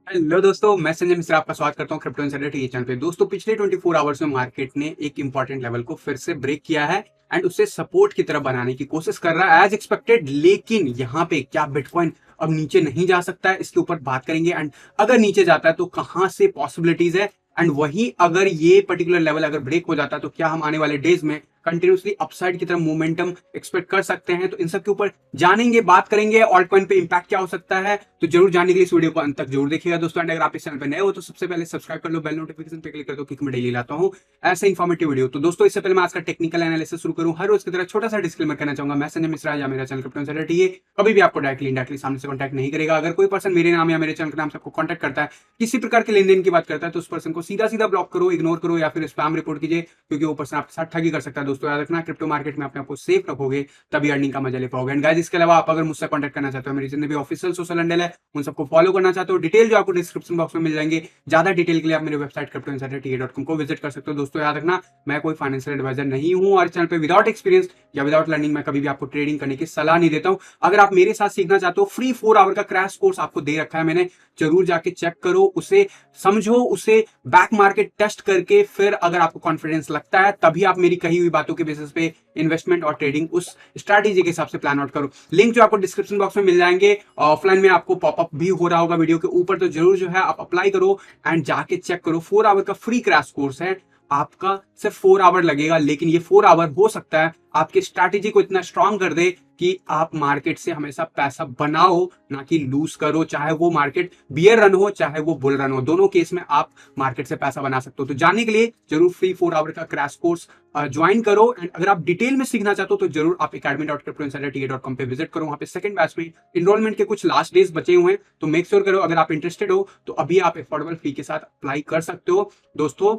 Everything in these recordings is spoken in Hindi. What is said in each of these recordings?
हेलो दोस्तों, मैं संजय मिश्रा आपका स्वागत करता हूं क्रिप्टो इनसाइडर टीवी चैनल पे। दोस्तों, पिछले 24 आवर्स में मार्केट ने एक इंपॉर्टेंट लेवल को फिर से ब्रेक किया है एंड उसे सपोर्ट की तरफ बनाने की कोशिश कर रहा है एज एक्सपेक्टेड। लेकिन यहां पे क्या बिटकॉइन अब नीचे नहीं जा सकता है, इसके ऊपर बात करेंगे। एंड अगर नीचे जाता है तो कहां से पॉसिबिलिटीज है, एंड वही अगर ये पर्टिकुलर लेवल अगर ब्रेक हो जाता है तो क्या हम आने वाले डेज में कंटिन्यूसली अपसाइड की तरफ मोमेंटम एक्सपेक्ट कर सकते हैं। तो इन सब के ऊपर जानेंगे, बात करेंगे। ऑल्ट कॉइन पे इंपैक्ट क्या हो सकता है, तो जरूर जानने के लिए इस वीडियो को अंत तक जरूर देखिएगा दोस्तों। एंड अगर आप इस चैनल पे नए हो तो सबसे पहले सब्सक्राइब कर लो, बेल नोटिफिकेशन पे क्लिक कर दो, क्योंकि मैं डेली लाता हूँ ऐसे इन्फॉर्मेटिव वीडियो। तो दोस्तों, इससे पहले मैं आज का टेक्निकल एनालिसिस शुरू करूँ, हर रोज की तरह छोटा सा डिस्क्लेमर करना चाहूंगा। मैं संजय मिश्रा या मेरा चैनल क्रिप्टो इनसाइडर टीवी कभी भी आपको डायरेक्टली इनडायरेक्टली सामने से कॉन्टैक्ट नहीं करेगा। अगर कोई पर्सन मेरे नाम या मेरे चैनल के नाम से आपको कॉन्टैक्ट करता है, किसी प्रकार के लेन देन की बात करता है, तो उस पर्सन को सीधा सीधा ब्लॉक करो, इग्नोर करो या फिर स्पैम रिपोर्ट कीजिए, क्योंकि वो पर्सन आपके साथ ठगी कर सकता है। दोस्तों, याद रखना, क्रिप्टो मार्केट में अपने आपको सेफ रखोगे तभी अर्निंग का मजा ले पाओगे। एंड गाइस, इसके अलावा आप अगर मुझसे कॉन्टैक्ट करना चाहते हो, मेरे जितने भी ऑफिशियल सोशल हैंडल है उन सबको फॉलो करना चाहते हो, डिटेल जो आपको डिस्क्रिप्शन बॉक्स में मिल जाएंगे। ज्यादा डिटेल के लिए आप मेरे वेबसाइट cryptoinsiderta.com को विजिट कर सकते हो। दोस्तों, याद रखना, मैं कोई फाइनेंशियल एडवाइजर नहीं हूं और चैनल पे विदाउट एक्सपीरियंस या विदाउट लर्निंग मैं कभी भी आपको ट्रेडिंग करने की सलाह नहीं देता हूं। अगर आप मेरे साथ सीखना चाहते हो, फ्री 4 आवर का क्रैश कोर्स आपको दे रखा है मैंने, जरूर जाके चेक करो, उसे समझो, उसे बैक मार्केट टेस्ट करके फिर अगर आपको कॉन्फिडेंस लगता है तभी आप मेरी कही हुई बातों के बेसिस पे इन्वेस्टमेंट और ट्रेडिंग उस स्ट्रैटेजी के हिसाब से प्लान आउट करो। लिंक जो आपको डिस्क्रिप्शन बॉक्स में मिल जाएंगे, ऑफलाइन में आपको पॉपअप भी हो रहा होगा वीडियो के ऊपर, तो जरूर जो है आप अप्लाई करो एंड जाके चेक करो। 4 आवर का फ्री क्रैश कोर्स है, आपका सिर्फ 4 आवर लगेगा, लेकिन ये 4 आवर हो सकता है आपकी स्ट्रैटेजी को इतना स्ट्रांग कर दे कि आप मार्केट से हमेशा पैसा बनाओ, ना कि लूज करो। चाहे वो मार्केट बियर रन हो, चाहे वो बुल रन हो, दोनों केस में आप मार्केट से पैसा बना सकते हो। तो जानने के लिए जरूर फ्री 4 आवर का क्रैश कोर्स ज्वाइन करो। एंड अगर आप डिटेल में सीखना चाहते हो तो जरूर आप academy.cryptoinsiderta.com पे विजिट करो। वहां पे सेकंड बैच में इनरोलमेंट के कुछ लास्ट डेज बचे हुए हैं, तो मेक श्योर करो अगर आप इंटरेस्टेड हो तो अभी आप अफोर्डेबल फी के साथ अप्लाई कर सकते हो। दोस्तों,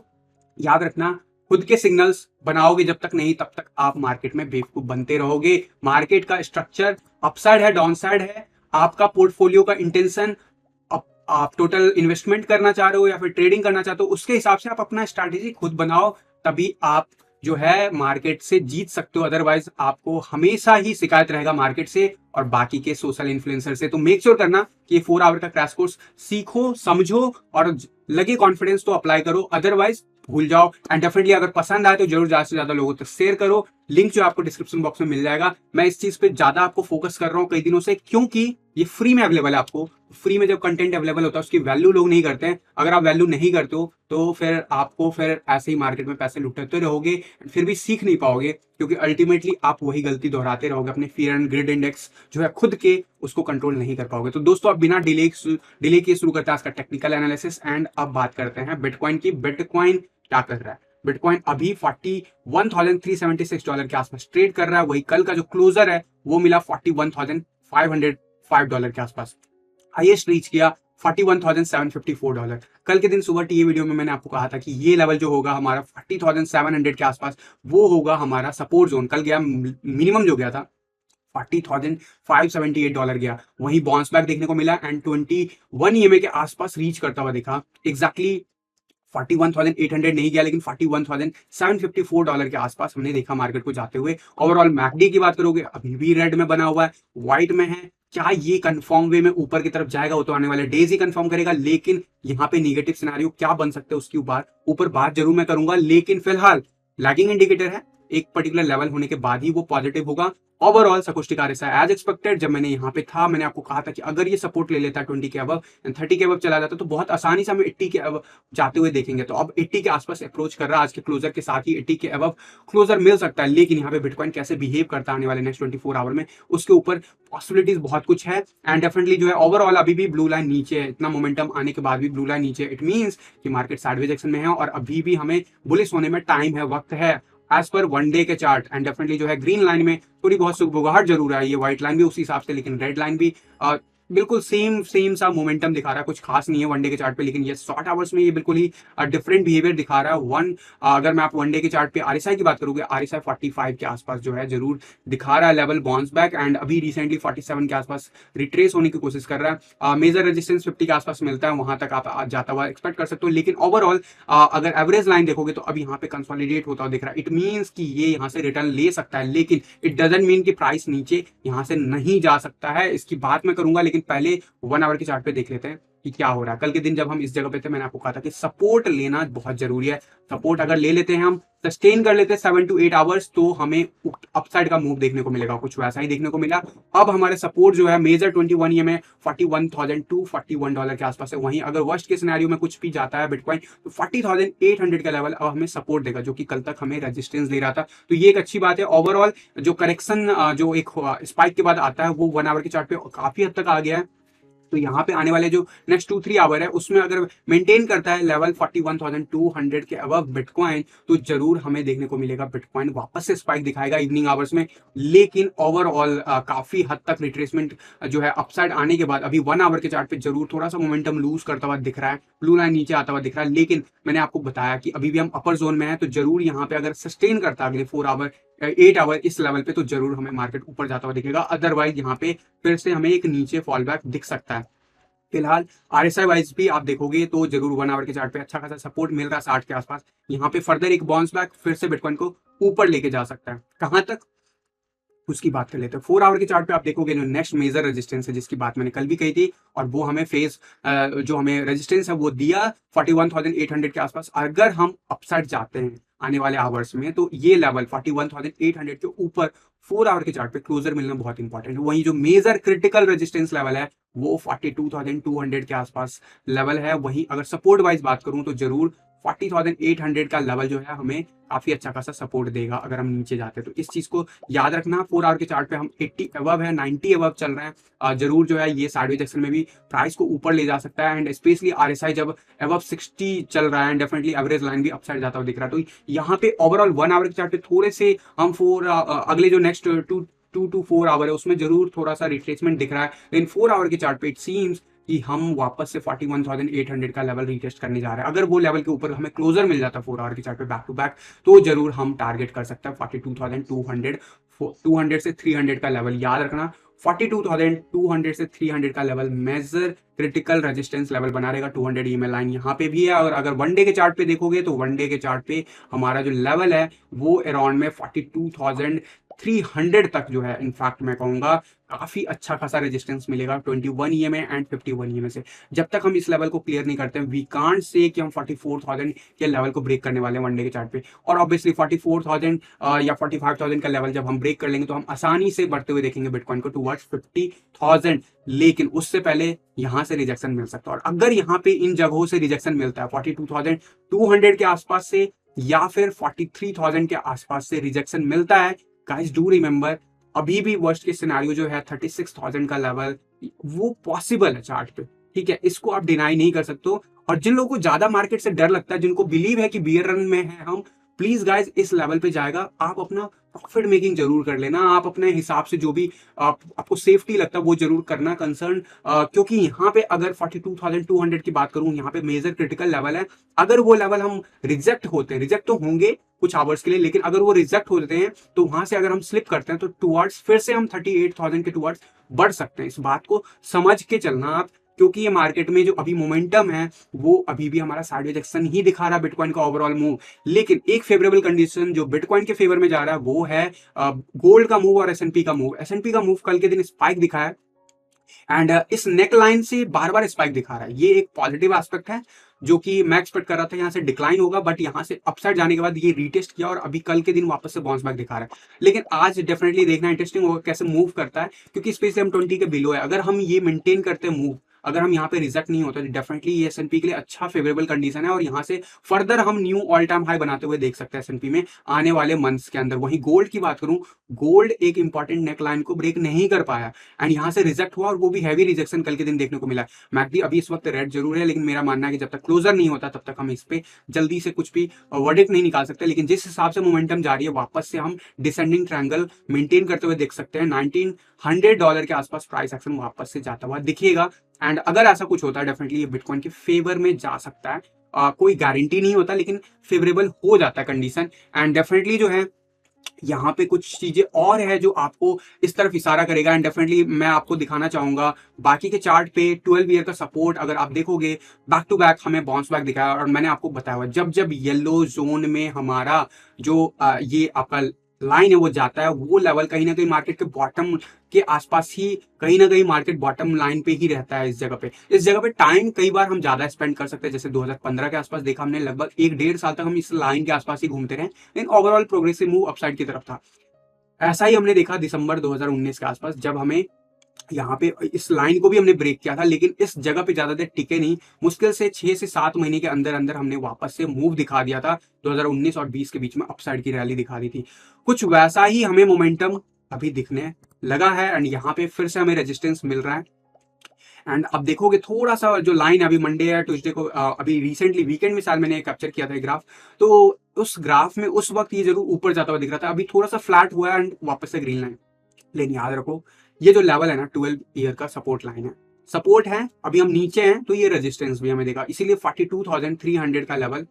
याद रखना, खुद के सिग्नल्स बनाओगे जब तक नहीं, तब तक आप मार्केट में बेवकूफ बनते रहोगे। मार्केट का स्ट्रक्चर अपसाइड है, डाउन साइड है। आपका पोर्टफोलियो का इंटेंशन, आप टोटल इन्वेस्टमेंट करना चाह रहे हो या फिर ट्रेडिंग करना चाहते हो, उसके हिसाब से आप अपना स्ट्रैटेजी खुद बनाओ, तभी आप जो है मार्केट से जीत सकते हो। अदरवाइज आपको हमेशा ही शिकायत रहेगा मार्केट से और बाकी के सोशल इन्फ्लुएंसर से। तो मेक श्योर करना कि ये 4 आवर का क्रैश कोर्स सीखो, समझो और लगे कॉन्फिडेंस तो अप्लाई करो, अदरवाइज भूल जाओ। एंड डेफिनेटली अगर पसंद आए तो जरूर ज्यादा से ज्यादा लोगों तक शेयर करो। लिंक जो आपको डिस्क्रिप्शन बॉक्स में मिल जाएगा। मैं इस चीज पे ज्यादा आपको फोकस कर रहा हूं कई दिनों से, क्योंकि ये फ्री में अवेलेबल है। आपको फ्री में जब कंटेंट अवेलेबल होता है उसकी वैल्यू लोग नहीं करते हैं। अगर आप वैल्यू नहीं करते हो तो फिर आपको फिर ऐसे ही मार्केट में पैसे लुटाते रहोगे, फिर भी सीख नहीं पाओगे, क्योंकि अल्टीमेटली आप वही गलती दोहराते रहोगे। अपने फियर एंड ग्रिड इंडेक्स जो है खुद के, उसको कंट्रोल नहीं कर पाओगे। तो दोस्तों, अब बिना डिले किए शुरू करते हैं आज का टेक्निकल एनालिसिस। एंड अब बात करते हैं बिटकॉइन की। बिटकॉइन क्या कर रहा है? बिटकॉइन अभी $41,376 के आसपास ट्रेड कर रहा है। वही कल का जो क्लोजर है वो मिला $41,505 के आसपास, हाईएस्ट रीच किया $41,754। कल के दिन सुबह टी वीडियो में मैंने आपको कहा था कि ये लेवल जो होगा हमारा 40,700 के आसपास, वो होगा हमारा सपोर्ट जोन। कल गया, मिनिमम जो गया था $40,578 गया, वही बाउंस बैक देखने को मिला एंड 21 ईएमए के आसपास रीच करता हुआ दिखा। एग्जैक्टली 41,800 नहीं गया, लेकिन $41,754 के आसपास हमने देखा मार्केट को जाते हुए। ओवरऑल मैकडी की बात करोगे, अभी भी रेड में बना हुआ है, व्हाइट में है। क्या ये कंफर्म वे में ऊपर की तरफ जाएगा? वो तो आने वाले डेज ही कंफर्म करेगा, लेकिन यहाँ पे निगेटिव सिनेरियो क्या बन सकते हैं उसके ऊपर बात जरूर मैं करूंगा। लेकिन फिलहाल लैगिंग इंडिकेटर है, एक पर्टिकुलर लेवल होने के बाद ही वो पॉजिटिव होगा। ओवरऑल सकोस्टिक आरएसआई एज एक्सपेक्टेड, जब मैंने यहाँ पे था मैंने आपको कहा था कि अगर ये सपोर्ट ले लेता है 20 के अबव एंड 30 के अबव चला जाता तो बहुत आसानी से हम 80 के अबव जाते हुए देखेंगे। तो अब 80 के आसपास अप्रोच कर रहा है, आज के क्लोजर के साथ ही 80 के अबव क्लोजर मिल सकता है। लेकिन यहाँ पे बिटकॉइन कैसे बिहेव करता है आने वाले नेक्स्ट 24 आवर में, उसके ऊपर पॉसिबिलिटीज बहुत कुछ है। एंड डेफिनेटली जो है ओवरऑल अभी भी ब्लू लाइन नीचे है, इतना मोमेंटम आने के बाद भी ब्लू लाइन नीचे, इट मीन्स कि मार्केट साइडवेज एक्शन में है और अभी भी हमें बुलिश होने में टाइम है, वक्त है एज पर 1 डे के चार्ट। एंड डेफिनेटली जो है ग्रीन लाइन में थोड़ी बहुत सुगबुगाहट जरूर है, ये व्हाइट लाइन भी उसी हिसाब से, लेकिन रेड लाइन भी बिल्कुल सेम सा मोमेंटम दिखा रहा है। कुछ खास नहीं है 1 डे के चार्ट पे, लेकिन ये शॉर्ट आवर्स में ये बिल्कुल ही डिफरेंट बिहेवियर दिखा रहा है। अगर मैं आप 1 डे के चार्ट पे आरएसआई की बात करूंगा, आरएसआई 45 के आसपास जो है जरूर दिखा रहा है लेवल बाउंस बैक, एंड अभी रिसेंटली 47 के आसपास रिट्रेस होने की कोशिश कर रहा है। मेजर रेजिस्टेंस 50 के आसपास मिलता है, वहां तक आप जाता हुआ एक्सपेक्ट कर सकते हो। लेकिन ओवरऑल अगर एवरेज लाइन देखोगे तो अभी यहाँ पे कंसोलिडेट होता हुआ दिख रहा है। इट मीन्स कि ये यहाँ से रिटर्न ले सकता है, लेकिन इट डजंट मीन कि प्राइस नीचे यहाँ से नहीं जा सकता है। इसकी बात मैं करूंगा, लेकिन पहले 1 आवर के चार्ट पे देख लेते हैं कि क्या हो रहा है। कल के दिन जब हम इस जगह पे थे, मैंने आपको कहा था कि सपोर्ट लेना बहुत जरूरी है। सपोर्ट अगर ले लेते हैं, हम सस्टेन कर लेते हैं 7 to 8 आवर्स, तो हमें अपसाइड का मूव देखने को मिलेगा। कुछ वैसा ही देखने को मिला। अब हमारे सपोर्ट जो है मेजर 21 ईएम में 41,241 के आसपास है। वहीं अगर वर्स्ट के सिनेरियो में कुछ भी जाता है बिटकॉइन, तो 40,800 का लेवल अब हमें सपोर्ट देगा, जो कि कल तक हमें रेजिस्टेंस दे रहा था। तो ये एक अच्छी बात है। ओवरऑल जो करेक्शन जो एक स्पाइक के बाद आता है, वो 1 आवर के चार्ट पे काफी हद तक आ गया है। तो यहाँ पे आने वाले जो नेक्स्ट 2-3 आवर है, उसमें अगर मेंटेन करता है लेवल 41,200 के अबव बिटकॉइन, तो जरूर हमें देखने को मिलेगा बिटकॉइन वापस से स्पाइक दिखाएगा इवनिंग आवर्स में। लेकिन ओवरऑल काफी हद तक रिट्रेसमेंट जो है अपसाइड आने के बाद अभी 1 आवर के चार्ट पे जरूर थोड़ा सा मोमेंटम लूज करता हुआ दिख रहा है, ब्लू लाइन नीचे आता हुआ दिख रहा है। लेकिन मैंने आपको बताया कि अभी भी हम अपर जोन में है, तो जरूर यहाँ पे अगर सस्टेन करता है अगले 4 आवर 8 आवर इस लेवल पे, तो जरूर हमें मार्केट ऊपर जाता हुआ दिखेगा। अदरवाइज यहाँ पे फिर से हमें एक नीचे फॉल बैक दिख सकता है। फिलहाल आरएसआई वाइज भी आप देखोगे तो जरूर 1 आवर के चार्ट पे अच्छा खासा सपोर्ट मिल रहा है 60 के आसपास। यहाँ पे फर्दर एक बाउंस बैक फिर से बिटकॉइन को ऊपर लेके जा सकता है। कहां तक, उसकी बात कर लेते हैं। 4 आवर के चार्ट पे आप देखोगे जो नेक्स्ट मेजर रेजिस्टेंस है, जिसकी बात मैंने कल भी कही थी, और वो हमें फेस जो हमें रेजिस्टेंस है वो दिया 41,800 के आसपास। अगर हम अपसाइड जाते हैं आने वाले आवर्स में, तो ये लेवल 41,800 के ऊपर 4 आवर के चार्ट पे क्लोजर मिलना बहुत इंपॉर्टेंट है। वहीं जो मेजर क्रिटिकल रेजिस्टेंस लेवल है वो 42,200 के आसपास लेवल है। वहीं अगर सपोर्ट वाइज बात करूं तो जरूर 40,800 का लेवल जो है हमें काफी अच्छा खासा सपोर्ट देगा अगर हम नीचे जाते हैं। तो इस चीज को याद रखना। 4 आवर के चार्ट पे हम 80 अबव है, 90 अबव चल रहे हैं। जरूर जो है ये साइडवेज एक्शन में भी प्राइस को ऊपर ले जा सकता है। एंड स्पेशली आरएसआई जब अबव 60 चल रहा है, एंड डेफिनेटली एवरेज लाइन भी अपसाइड जाता हुआ दिख रहा है। तो यहाँ पे ओवरऑल 1 आवर के चार्ट पे थोड़े से हम अगले जो नेक्स्ट 2 to 4 आवर है उसमें जरूर थोड़ा सा रिट्रेसमेंट दिख रहा है। लेकिन 4 आवर के चार्ट पे इट सीम्स कि हम वापस से 41,800 का लेवल रीटेस्ट करने जा रहे हैं। अगर वो लेवल के ऊपर हमें क्लोजर मिल जाता है 4 आवर के चार्ट पे बैक टू बैक, तो जरूर हम टारगेट कर सकते हैं 42,200 200 से 300 का लेवल। याद रखना 42,200 से 300 का level major critical resistance level बना रहेगा। 200 ईएमएल लाइन यहाँ पे भी है। और अगर वनडे के चार्ट पे देखोगे तो वनडे के चार्ट पे हमारा जो लेवल है वो अराउंड में 42,300 तक जो है, इनफैक्ट मैं कहूंगा काफी अच्छा खासा रेजिस्टेंस मिलेगा 21 ईएमए एंड 51 ईएमए से। जब तक हम इस लेवल को क्लियर नहीं करते हैं, वी कांट से कि हम 44,000 के लेवल को ब्रेक करने वाले हैं वनडे के चार्ट पे। और ऑब्वियसली 44,000 या 45,000 का लेवल जब हम ब्रेक कर लेंगे तो हम आसानी से बढ़ते हुए देखेंगे बिटकॉइन को टुवर्ड्स 50,000। लेकिन उससे पहले यहां से रिजेक्शन मिल सकता है। और अगर यहाँ पे इन जगहों से रिजेक्शन मिलता है 42,200 के आसपास से या फिर 43,000 के आसपास से रिजेक्शन मिलता है, गाइस डू रिमेंबर अभी भी वर्स्ट के सिनेरियो जो है 36,000 का लेवल वो पॉसिबल है चार्ट पे। ठीक है, इसको आप डिनाई नहीं कर सकते हो। और जिन लोगों को ज्यादा मार्केट से डर लगता है, जिनको बिलीव है कि बियर रन में है हम, प्लीज गाइस इस लेवल पे जाएगा आप अपना प्रॉफिट मेकिंग जरूर कर लेना। आप अपने हिसाब से जो भी आपको सेफ्टी लगता है वो जरूर करना कंसर्न, क्योंकि यहाँ पे अगर 42,200 की बात करूं, यहाँ पे मेजर क्रिटिकल लेवल है। अगर वो लेवल हम रिजेक्ट होते हैं, रिजेक्ट तो होंगे कुछ आवर्स के लिए, लेकिन अगर वो रिजेक्ट होते हैं तो वहां से अगर हम स्लिप करते हैं तो टुवर्ड्स फिर से हम 38,000 के टुवर्ड्स बढ़ सकते हैं। इस बात को समझ के चलना आप, क्योंकि ये मार्केट में जो अभी मोमेंटम है वो अभी भी हमारा साइडवेज एक्शन ही दिखा रहा है बिटकॉइन का ओवरऑल मूव। लेकिन एक फेवरेबल कंडीशन जो बिटकॉइन के फेवर में जा रहा है वो है गोल्ड का मूव और एसएनपी का मूव। एसएनपी का मूव कल के दिन स्पाइक दिखा है एंड इस नेक लाइन से बार बार स्पाइक दिखा रहा है। ये एक पॉजिटिव एस्पेक्ट है जो कि मैं एक्सपेक्ट कर रहा था यहाँ से डिक्लाइन होगा, बट यहाँ से अपसाइड जाने के बाद ये रीटेस्ट किया और अभी कल के दिन वापस से बाउंस बैक दिखा रहा है। लेकिन आज डेफिनेटली देखना इंटरेस्टिंग होगा कैसे मूव करता है, क्योंकि स्पेशली हम 20 के बिलो है। अगर हम ये मेंटेन करते हैं मूव, अगर हम यहाँ पे रिजेक्ट नहीं होता तो डेफिनेटली ये एसएनपी के लिए अच्छा फेवरेबल कंडीशन है और यहाँ से फर्दर हम न्यू ऑल टाइम हाई बनाते हुए देख सकते हैं एसएनपी में आने वाले मंथ्स के अंदर। वहीं गोल्ड की बात करूं, गोल्ड एक इंपॉर्टेंट नेक लाइन को ब्रेक नहीं कर पाया एंड यहाँ से रिजेक्ट हुआ और वो भी हैवी रिजेक्शन कल के दिन देखने को मिला। मैकडी अभी इस वक्त रेड जरूर है, लेकिन मेरा मानना है कि जब तक क्लोजर नहीं होता तब तक हम इस पे जल्दी से कुछ भी वर्डिक्ट नहीं निकाल सकते। लेकिन जिस हिसाब से मोमेंटम जा रही है, वापस से हम डिसेंडिंग ट्रायंगल मेंटेन करते हुए देख सकते हैं। $1,900 के आसपास प्राइस एक्शन वापस से जाता हुआ दिखेगा एंड अगर ऐसा कुछ होता है डेफिनेटली ये बिटकॉइन के फेवर में जा सकता है। कोई गारंटी नहीं होता, लेकिन फेवरेबल हो जाता है कंडीशन। एंड डेफिनेटली जो है यहाँ पे कुछ चीजें और है जो आपको इस तरफ इशारा करेगा एंड डेफिनेटली मैं आपको दिखाना चाहूंगा बाकी के चार्ट पे 12 ईयर का सपोर्ट। अगर आप देखोगे बैक टू बैक हमें बाउंस बैक दिखाया और मैंने आपको बताया हुआ जब जब येलो जोन में हमारा जो ये आपका लाइन है वो जाता है, वो लेवल कहीं ना कहीं मार्केट के बॉटम के आसपास ही, कहीं ना कहीं मार्केट बॉटम लाइन पे ही रहता है। इस जगह पे टाइम कई बार हम ज्यादा स्पेंड कर सकते हैं, जैसे 2015 के आसपास देखा हमने, लगभग 1-1.5 साल तक हम इस लाइन के आसपास ही घूमते रहे, लेकिन ओवरऑल प्रोग्रेसिव मूव अपसाइड की तरफ था। ऐसा ही हमने देखा दिसंबर 2019 के आसपास, जब हमें यहाँ पे इस लाइन को भी हमने ब्रेक किया था, लेकिन इस जगह पे ज्यादा देर टिके नहीं। मुश्किल से 6 से 7 महीने के अंदर अंदर हमने वापस से मूव दिखा दिया था। 2019 और 20 के बीच में अपसाइड की रैली दिखा दी थी। कुछ वैसा ही हमें मोमेंटम अभी दिखने लगा है, एंड यहाँ पे फिर से हमें रेजिस्टेंस मिल रहा है। एंड अब देखोगे थोड़ा सा जो लाइन अभी मंडे या ट्यूसडे को, अभी रिसेंटली वीकेंड में शायद मैंने कैप्चर किया था ग्राफ, तो उस ग्राफ में उस वक्त ये जरूर ऊपर जाता हुआ दिख रहा था। अभी थोड़ा सा फ्लैट हुआ है एंड वापस से ग्रीन लाइन। लेकिन याद रखो, ये जो लेवल है ना, 12 ईयर का सपोर्ट लाइन है, सपोर्ट है, अभी हम नीचे हैं, तो ये रेजिस्टेंस भी हमें देगा। इसीलिए 42,300 का लेवल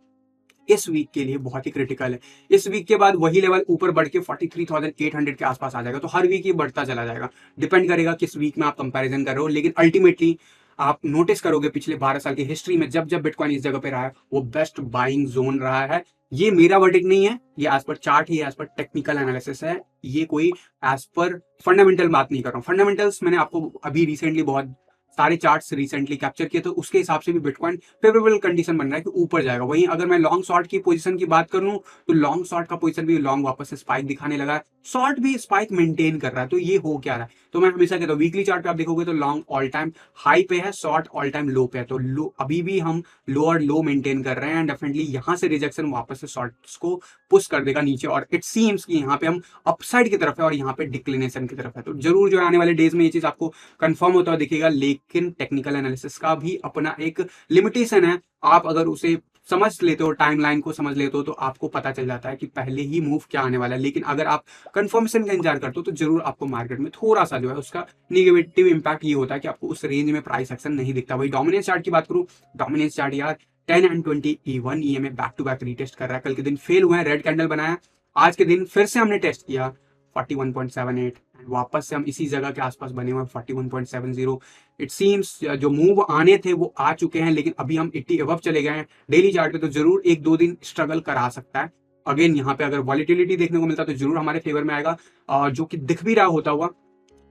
इस वीक के लिए बहुत ही क्रिटिकल है। इस वीक के बाद वही लेवल ऊपर बढ़ के 43,800 के आसपास आ जाएगा। तो हर वीक ये बढ़ता चला जाएगा, डिपेंड करेगा किस वीक में आप कंपैरिजन कर रहे हो। लेकिन अल्टीमेटली आप नोटिस करोगे पिछले 12 साल की हिस्ट्री में जब जब बिटकॉइन इस जगह पे रहा है, वो बेस्ट बाइंग जोन रहा है। ये मेरा वर्डिक्ट नहीं है, ये एज पर चार्ट ही, एज पर टेक्निकल एनालिसिस है। ये कोई एज पर फंडामेंटल बात नहीं कर रहा हूँ। फंडामेंटल्स मैंने आपको अभी रिसेंटली बहुत सारे चार्ट्स रिसेंटली कैप्चर किए, तो उसके हिसाब से भी बिटकॉइन फेवरेबल कंडीशन बन रहा है कि ऊपर जाएगा। वहीं अगर मैं लॉन्ग शॉर्ट की पोजीशन की बात करूं, तो लॉन्ग शॉर्ट का पोजीशन भी लॉन्ग वापस से स्पाइक दिखाने लगा है, शॉर्ट भी स्पाइक मेंटेन कर रहा है। तो ये हो क्या रहा है, तो मैं हमेशा कहता हूँ वीकली चार्ट पे आप देखोगे तो लॉन्ग ऑल टाइम हाई पे है, शॉर्ट ऑल टाइम लो पे है। तो लो अभी भी हम लोअर लो मेंटेन कर रहे हैं, एंड डेफिनेटली यहाँ से रिजेक्शन वापस से शॉर्ट्स को पुश कर देगा नीचे, और इट सीम्स कि यहाँ पे हम अपसाइड की तरफ है और यहाँ पे डिक्लिनेशन की तरफ है। तो जरूर जो आने वाले डेज में ये चीज आपको कंफर्म होता हुआ दिखेगा। लेकिन टेक्निकल एनालिसिस का भी अपना एक लिमिटेशन है। आप अगर उसे समझ लेते हो, टाइमलाइन को समझ लेते हो, तो आपको पता चल जाता है कि पहले ही मूव क्या आने वाला है। लेकिन अगर आप कंफर्मेशन का इंतजार करते हो, तो जरूर आपको मार्केट में थोड़ा सा जो है उसका निगेटिव इंपैक्ट ये होता है कि आपको उस रेंज में प्राइस एक्शन नहीं दिखता। वही डोमिनेंस चार्ट की बात करूं, डोमिनेंस चार्ट यार 10 and 20 E1 EMA back to back retest कर रहा है। कल के दिन फेल हुए हैं, रेड कैंडल बनाया, आज के दिन फिर से हमने टेस्ट किया 41.78, वापस से हम इसी जगह के आसपास बने हुए 41.70। इट सीम्स जो मूव आने थे वो आ चुके हैं, लेकिन अभी हम 80 अबव चले गए हैं डेली चार्ट पे, तो जरूर 1-2 दिन स्ट्रगल करा सकता है। अगेन यहाँ पे अगर वॉलिटिलिटी देखने को मिलता है तो जरूर हमारे फेवर में आएगा, जो कि दिख भी रहा होता हुआ।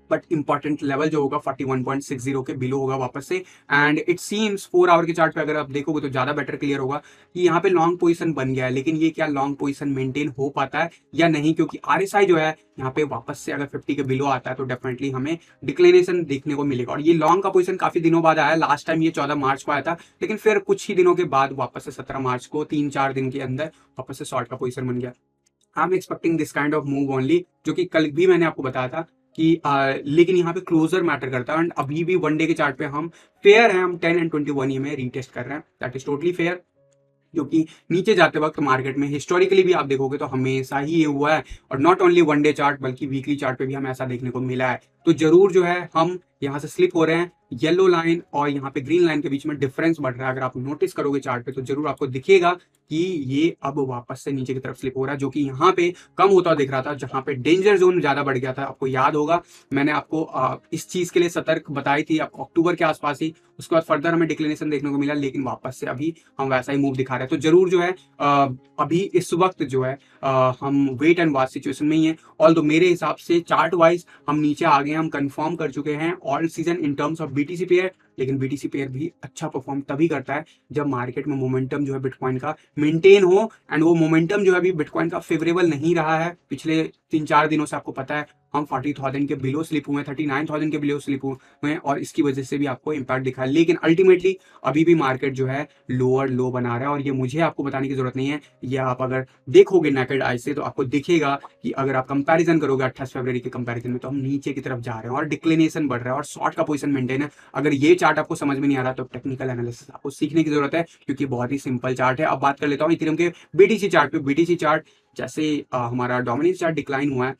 बट इंपॉर्टेंट लेवल जो होगा 41.60 के बिलो होगा वापस से। एंड इट सीम्स 4 आवर के चार्ट पे अगर आप देखोगे तो ज्यादा बेटर क्लियर होगा कि यहाँ पे लॉन्ग पोजीशन बन गया है। लेकिन ये क्या लॉन्ग पोजीशन मेंटेन हो पाता है या नहीं, क्योंकि RSI जो है यहाँ पे वापस से अगर 50 के बिलो आता है तो डेफिनेटली हमें डिक्लिनेशन देखने को मिलेगा। और ये लॉन्ग का पोजीशन काफी दिनों बाद आया, लास्ट टाइम ये 14 मार्च को आया था, लेकिन फिर कुछ ही दिनों के बाद वापस से 17 मार्च को 3-4 दिन के अंदर वापस से शॉर्ट का पोजीशन बन गया। I am expecting this kind of move only, जो कि कल भी मैंने आपको बताया था कि लेकिन यहाँ पे क्लोजर मैटर करता है। एंड अभी भी वन डे के चार्ट पे हम फेयर हैं, हम 10 एंड 21 में रीटेस्ट कर रहे हैं, दैट इज टोटली फेयर। क्योंकि नीचे जाते वक्त मार्केट में हिस्टोरिकली भी आप देखोगे तो हमेशा ही ये हुआ है, और not only one day chart बल्कि वीकली चार्ट पे भी हमें ऐसा देखने को मिला है। तो जरूर जो है हम यहाँ से स्लिप हो रहे हैं, येलो लाइन और यहाँ पे ग्रीन लाइन के बीच में डिफरेंस बढ़ रहा है। अगर आप नोटिस करोगे चार्ट पे तो जरूर आपको दिखेगा कि ये अब वापस से नीचे की तरफ स्लिप हो रहा है, जो कि यहाँ पे कम होता दिख रहा था, जहां पे डेंजर जोन ज्यादा बढ़ गया था। आपको याद होगा मैंने आपको इस चीज के लिए सतर्क बताई थी आपको अक्टूबर के आसपास ही। उसके बाद फर्दर हमें डिक्लिनेशन देखने को मिला, लेकिन वापस से अभी हम वैसा ही मूव दिखा रहे हैं। तो जरूर जो है अभी इस वक्त जो है हम वेट एंड वॉच सिचुएशन में ही है। ऑल्दो मेरे हिसाब से चार्ट वाइज हम नीचे आ गए, हम कंफर्म कर चुके हैं all season in terms of BTC pair. लेकिन BTC पेयर भी अच्छा परफॉर्म तभी करता है जब मार्केट में मोमेंटम जो है बिटकॉइन का मेंटेन हो। एंड वो मोमेंटम जो है अभी बिटकॉइन का फेवरेबल नहीं रहा है पिछले 3-4 दिनों से। आपको पता है हम 40,000 के बिलो स्लिप हुए, 39,000 के बिलो स्लिप हुए हैं, और इसकी वजह से भी आपको इंपैक्ट दिखा है। लेकिन अल्टीमेटली अभी भी मार्केट जो है लोअर लो बना रहा है, और ये मुझे आपको बताने की जरूरत नहीं है। ये आप अगर देखोगे नेकेड आई से तो आपको दिखेगा कि अगर आप कंपैरिजन करोगे 28 फरवरी के कंपैरिजन में, तो हम नीचे की तरफ जा रहे हैं और डिक्लिनेशन बढ़ रहा है और शॉर्ट का पोजीशन मेंटेन है। अगर ये चार्ट आपको समझ में नहीं आ रहा तो टेक्निकल एनालिसिस आपको सीखने की जरूरत है, क्योंकि बहुत ही सिंपल चार्ट है। अब बात कर लेता हूँ इथेरियम के BTC चार्ट पे। BTC चार्ट जैसे हमारा डोमिनेंस चार्ट डिक्लाइन हुआ है,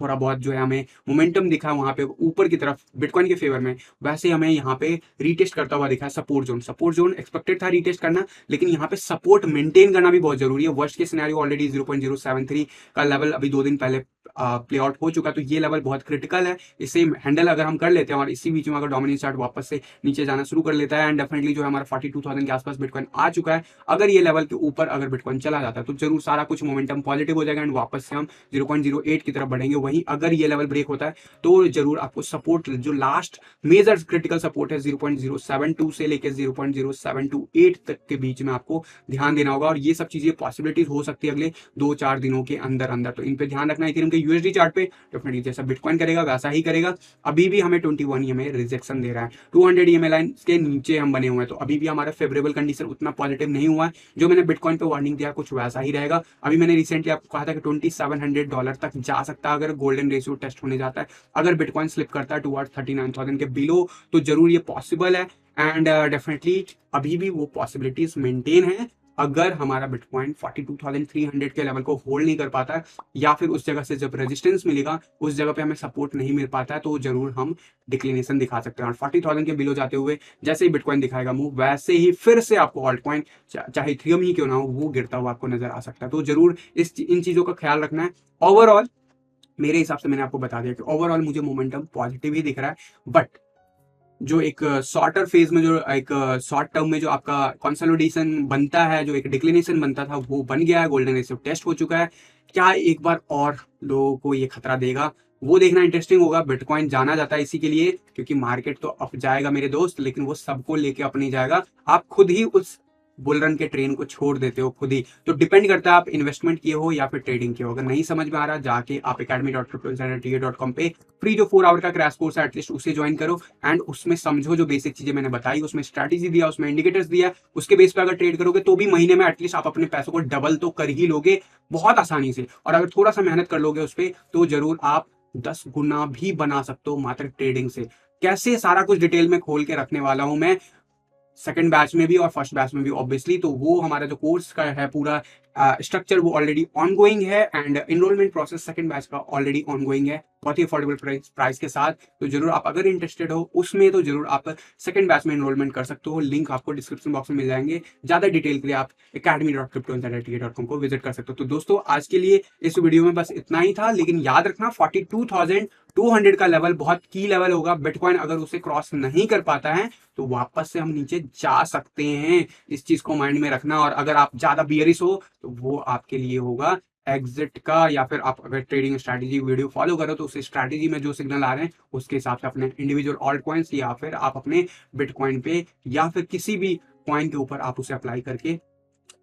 थोड़ा बहुत जो है हमें मोमेंटम दिखा वहां पे ऊपर की तरफ बिटकॉइन के फेवर में, वैसे हमें यहाँ पे रीटेस्ट करता हुआ दिखा है सपोर्ट जोन एक्सपेक्टेड था रीटेस्ट करना, लेकिन यहाँ पे सपोर्ट मेंटेन करना भी बहुत जरूरी है। वर्स्ट के सिनेरियो ऑलरेडी 0.073 का लेवल अभी 2 दिन पहले प्ले आउट हो चुका, तो ये लेवल बहुत क्रिटिकल है। इसे हैंडल अगर हम कर लेते हैं और इसी बीच में अगर डोमिनेंस चार्ट वापस से नीचे जाना शुरू कर लेता है, एंड डेफिनेटली जो है हमारा 42,000 के आसपास बिटकॉइन आ चुका है, अगर ये लेवल के ऊपर अगर बिटकॉइन चला जाता है तो जरूर सारा कुछ मोमेंट मोमेंटम पॉजिटिव हो जाएगा एंड वापस से हम 0.08 की तरफ बढ़ेंगे। वहीं अगर ये लेवल ब्रेक होता है तो जरूर आपको सपोर्ट, जो लास्ट मेजर क्रिटिकल सपोर्ट है 0.072 से लेकर 0.0728 तक के बीच में आपको ध्यान देना होगा। और ये सब चीजें पॉसिबिलिटीज हो सकती है अगले 2-4 दिनों के अंदर अंदर, तो इन पे ध्यान रखना है। इथेरियम के यूएसडी चार्ट पे डेफिनेटली जैसा बिटकॉइन करेगा वैसा ही करेगा। अभी भी हमें 21 EMA रिजेक्शन दे रहा है, 200 EMA लाइन के नीचे हम बने हुए हैं, तो अभी भी हमारा फेवरेबल कंडीशन उतना पॉजिटिव नहीं हुआ है। जो मैंने बिटकॉइन पे वार्निंग दिया कुछ वैसा ही रहेगा। अभी मैंने रिसेंटली आपको कहा था कि $2700 तक जा सकता है अगर गोल्डन रेशियो टेस्ट होने जाता है। अगर बिटकॉइन स्लिप करता है टुवर्ड्स 39,000 के बिलो तो जरूर ये पॉसिबल है एंड डेफिनेटली अभी भी वो पॉसिबिलिटीज मेंटेन है। अगर हमारा बिटकॉइन 42,300 के लेवल को होल्ड नहीं कर पाता है या फिर उस जगह से जब रेजिस्टेंस मिलेगा उस जगह पे हमें सपोर्ट नहीं मिल पाता है तो जरूर हम डिक्लिनेशन दिखा सकते हैं। और 40,000 के बिलो जाते हुए जैसे ही बिटकॉइन दिखाएगा मूव, वैसे ही फिर से आपको ऑल्ट कॉइन चाहे इथेरियम ही क्यों ना हो वो गिरता हुआ आपको नजर आ सकता है। तो जरूर इन चीजों का ख्याल रखना है। ओवरऑल मेरे हिसाब से मैंने आपको बता दिया कि ओवरऑल मुझे मोमेंटम पॉजिटिव ही दिख रहा है, बट जो एक शॉर्टर फेज में, जो एक शॉर्ट टर्म में जो आपका कंसोलिडेशन बनता है, जो एक डिक्लिनेशन बनता था वो बन गया है, गोल्डन रेशियो टेस्ट हो चुका है। क्या एक बार और लोगों को ये खतरा देगा, वो देखना इंटरेस्टिंग होगा। बिटकॉइन जाना जाता है इसी के लिए क्योंकि मार्केट तो अप जाएगा मेरे दोस्त, लेकिन वो सबको लेके अप नहीं जाएगा। आप खुद ही उस बुल रन के ट्रेन को छोड़ देते हो खुद ही, तो डिपेंड करता है आप इन्वेस्टमेंट किए हो या फिर ट्रेडिंग किए हो। अगर नहीं समझ में आ रहा जाके आप academy.cryptoinsiderta.com पे फ्री जो 4 आवर का क्रैश कोर्स है एटलीस्ट उसे ज्वाइन करो एंड उसमें समझो जो बेसिक चीजें मैंने बताई, उसमें स्ट्रैटेजी दिया, उसमें इंडिकेटर्स दिया, उसके बेस पे अगर ट्रेड करोगे तो भी महीने में एटलीस्ट आप अपने पैसों को डबल तो कर ही लोगे बहुत आसानी से। और अगर थोड़ा सा मेहनत कर लोगे उस पर तो जरूर आप 10 गुना भी बना सकते हो मात्र ट्रेडिंग से। कैसे, सारा कुछ डिटेल में खोल के रखने वाला हूं मैं सेकंड बैच में भी और फर्स्ट बैच में भी ऑब्वियसली। तो वो हमारा जो कोर्स का है पूरा स्ट्रक्चर वो ऑलरेडी ऑनगोइंग है and enrolment process second batch का ऑलरेडी ऑनगोइंग है बहुत ही अफोर्डेबल प्राइस के साथ। तो जरूर आप अगर इंटरेस्टेड हो उसमें तो जरूर आप सेकंड बैच में इनरोलमेंट कर सकते हो। लिंक आपको डिस्क्रिप्शन बॉक्स में मिल जाएंगे। ज्यादा डिटेल के लिए आप academy.cryptoinsiderta.com को विजिट कर सकते हो। तो दोस्तों आज के लिए इस वीडियो में बस इतना ही था, लेकिन याद रखना 42,200 का लेवल बहुत की लेवल होगा। बिटकॉइन अगर उसे क्रॉस नहीं कर पाता है तो वापस से हम नीचे जा सकते हैं, इस चीज को माइंड में रखना। और अगर आप ज्यादा बियरिश हो तो वो आपके लिए होगा एग्जिट का, या फिर आप अगर ट्रेडिंग स्ट्रैटेजी वीडियो फॉलो करो तो उस स्ट्रैटेजी में जो सिग्नल आ रहे हैं उसके हिसाब से अपने इंडिविजुअल ऑल्ट कॉइन्स या फिर आप अपने बिटकॉइन पे या फिर किसी भी कॉइन के ऊपर आप उसे अप्लाई करके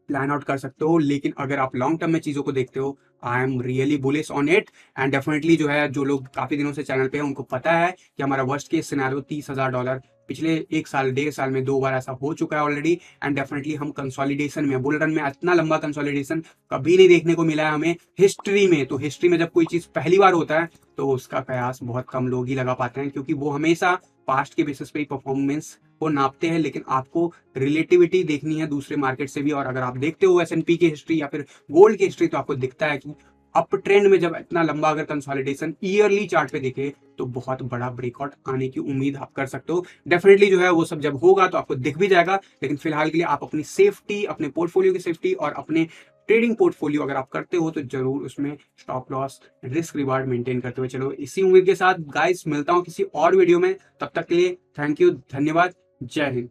प्लान आउट कर सकते हो। लेकिन अगर आप लॉन्ग टर्म में चीजों को देखते हो I am really bullish on it and definitely जो है जो लोग काफी दिनों से चैनल पे हैं उनको पता है कि हमारा वर्स्ट केस सिनेरियो $30,000 पिछले 1-1.5 साल में 2 बार ऐसा हो चुका है ऑलरेडी एंड डेफिनेटली हम कंसोलिडेशन में, बुल रन में इतना लंबा कंसोलिडेशन कभी नहीं देखने को मिला है हमें हिस्ट्री में। तो हिस्ट्री में जब कोई चीज पहली बार होता है तो उसका कयास बहुत कम लोग ही लगा पाते हैं क्योंकि वो हमेशा पास्ट के बेसिस पे ही परफॉर्मेंस को नापते हैं। लेकिन आपको रिलेटिविटी देखनी है दूसरे मार्केट से भी, और अगर आप देखते हो S&P की हिस्ट्री या फिर गोल्ड की हिस्ट्री तो आपको दिखता है कि अप ट्रेंड में जब इतना लंबा अगर कंसोलिडेशन ईयरली चार्ट पे दिखे तो बहुत बड़ा ब्रेकआउट आने की उम्मीद आप कर सकते हो। डेफिनेटली जो है वो सब जब होगा तो आपको दिख भी जाएगा, लेकिन फिलहाल के लिए आप अपनी सेफ्टी, अपने पोर्टफोलियो की सेफ्टी और अपने ट्रेडिंग पोर्टफोलियो अगर आप करते हो तो जरूर उसमें stop loss risk reward maintain करते हुए चलो। इसी उम्मीद के साथ गाइस मिलता हूं किसी और वीडियो में, तब तक के लिए थैंक यू, धन्यवाद, जय हिंद।